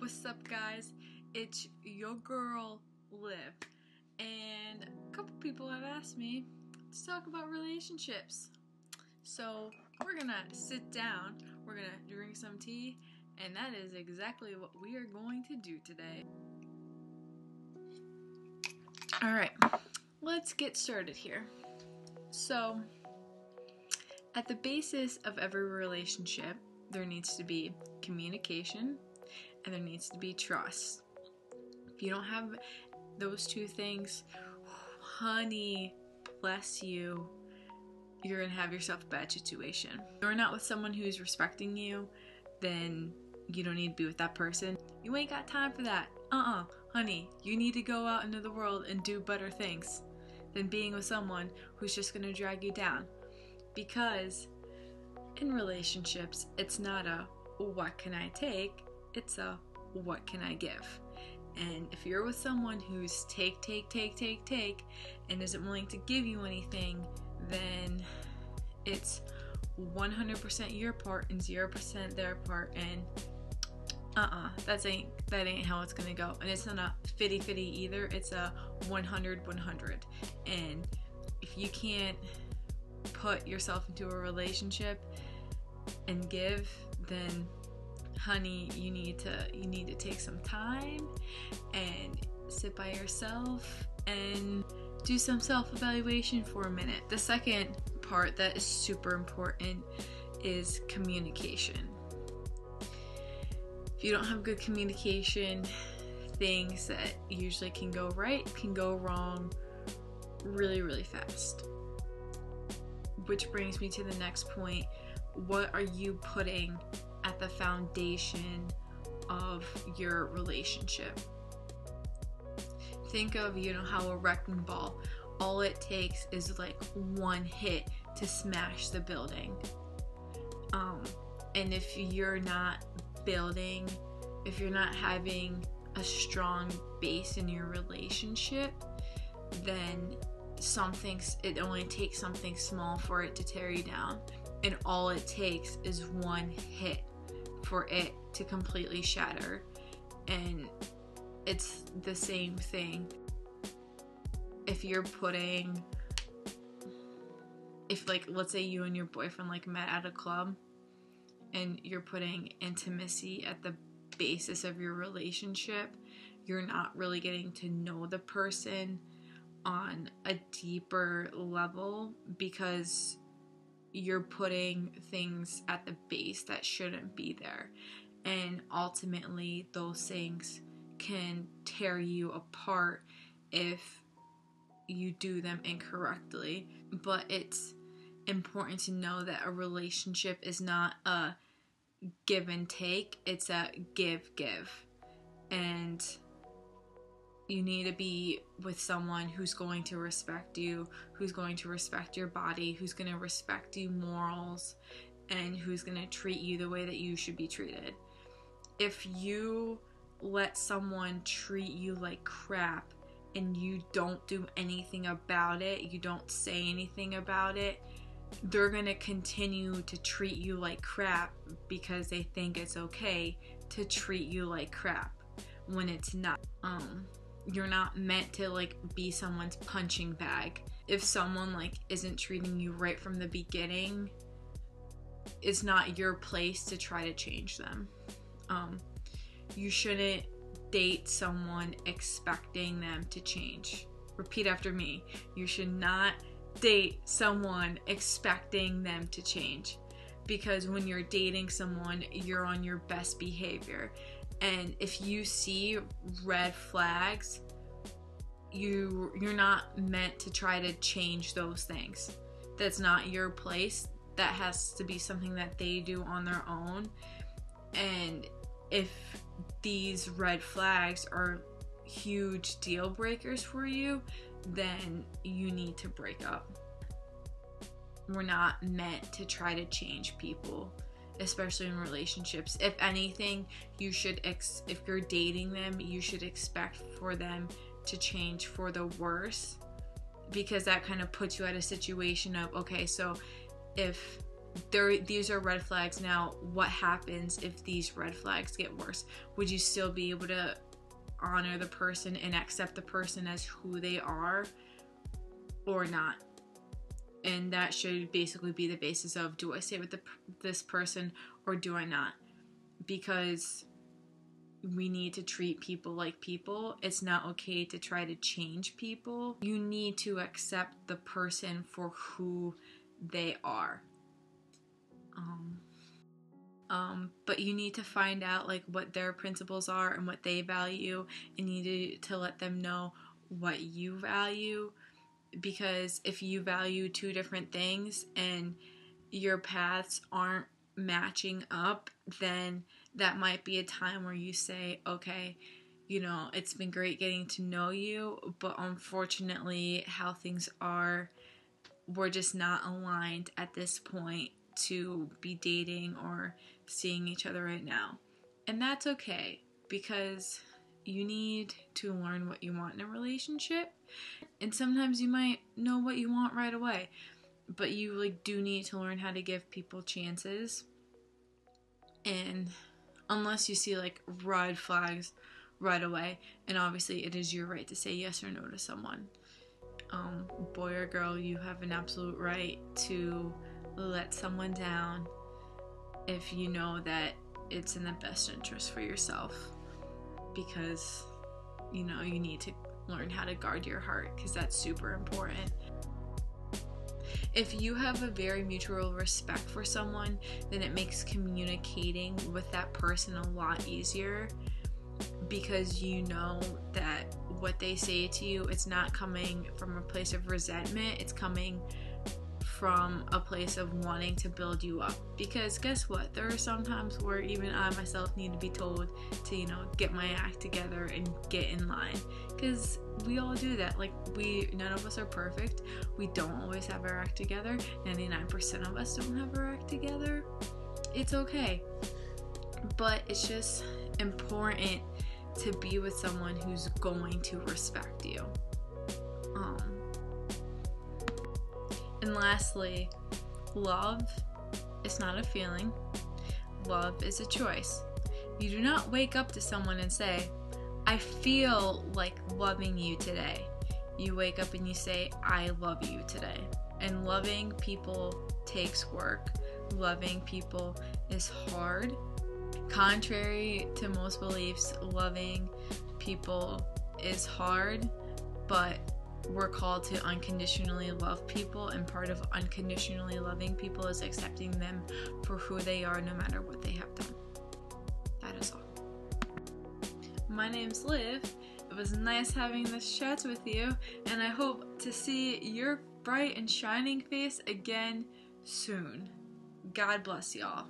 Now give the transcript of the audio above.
What's up, guys? It's your girl, Liv, and a couple people have asked me to talk about relationships. So we're gonna sit down, we're gonna drink some tea, and that is exactly what we are going to do today. Alright, let's get started here. So, at the basis of every relationship, there needs to be communication and there needs to be trust. If you don't have those two things, honey, bless you, you're gonna have yourself a bad situation. If you're not with someone who's respecting you, then you don't need to be with that person. You ain't got time for that. Honey, you need to go out into the world and do better things than being with someone who's just gonna drag you down. Because in relationships, it's not a what can I take, it's a what can I give. And if you're with someone who's take and isn't willing to give you anything, then it's 100% your part and 0% their part, and that ain't how it's gonna go. And it's not a 50-50 either, it's a 100-100. And if you can't put yourself into a relationship and give, then honey, you need to take some time and sit by yourself and do some self-evaluation for a minute. The second part that is super important is communication. If you don't have good communication, things that usually can go right can go wrong really, really fast. Which brings me to the next point. What are you putting at the foundation of your relationship? Think of, how a wrecking ball, all it takes is like one hit to smash the building. And if you're not building, if you're not having a strong base in your relationship, then it only takes something small for it to tear you down. And all it takes is one hit for it to completely shatter. And it's the same thing. If let's say you and your boyfriend met at a club, and you're putting intimacy at the basis of your relationship, you're not really getting to know the person on a deeper level, because you're putting things at the base that shouldn't be there. And ultimately, those things can tear you apart if you do them incorrectly. But it's important to know that a relationship is not a give and take, it's a give. And you need to be with someone who's going to respect you, who's going to respect your body, who's going to respect your morals, and who's going to treat you the way that you should be treated. If you let someone treat you like crap and you don't do anything about it, you don't say anything about it, they're going to continue to treat you like crap because they think it's okay to treat you like crap when it's not. You're not meant to be someone's punching bag. If someone isn't treating you right from the beginning, it's not your place to try to change them. You shouldn't date someone expecting them to change. Repeat after me. You should not date someone expecting them to change, because when you're dating someone, you're on your best behavior. And if you see red flags, you're not meant to try to change those things. That's not your place. That has to be something that they do on their own. And if these red flags are huge deal breakers for you, then you need to break up. We're not meant to try to change people, especially in relationships. If anything, if you're dating them, you should expect for them to change for the worse, because that kind of puts you at a situation of, okay, so if these are red flags. Now, what happens if these red flags get worse? Would you still be able to honor the person and accept the person as who they are or not? And that should basically be the basis of, do I stay with this person or do I not? Because we need to treat people like people. It's not okay to try to change people. You need to accept the person for who they are. But you need to find out like what their principles are and what they value, and you need to let them know what you value. Because if you value two different things and your paths aren't matching up, then that might be a time where you say, okay, you know, it's been great getting to know you, but unfortunately how things are, we're just not aligned at this point to be dating or seeing each other right now. And that's okay, because you need to learn what you want in a relationship. And sometimes you might know what you want right away, but you like do need to learn how to give people chances. And unless you see like red flags right away, and obviously it is your right to say yes or no to someone, boy or girl, you have an absolute right to let someone down if you know that it's in the best interest for yourself, because you know you need to learn how to guard your heart, because that's super important. If you have a very mutual respect for someone, then it makes communicating with that person a lot easier, because you know that what they say to you, it's not coming from a place of resentment, it's coming from a place of wanting to build you up. Because guess what? There are some times where even I myself need to be told to, you know, get my act together and get in line. Because we all do that. Like, none of us are perfect. We don't always have our act together. 99% of us don't have our act together. It's okay. But it's just important to be with someone who's going to respect you. And lastly, love is not a feeling. Love is a choice. You do not wake up to someone and say, I feel like loving you today. You wake up and you say, I love you today. And loving people takes work. Loving people is hard. Contrary to most beliefs, loving people is hard, but we're called to unconditionally love people, and part of unconditionally loving people is accepting them for who they are, no matter what they have done. That is all. My name's Liv. It was nice having this chat with you, and I hope to see your bright and shining face again soon. God bless y'all.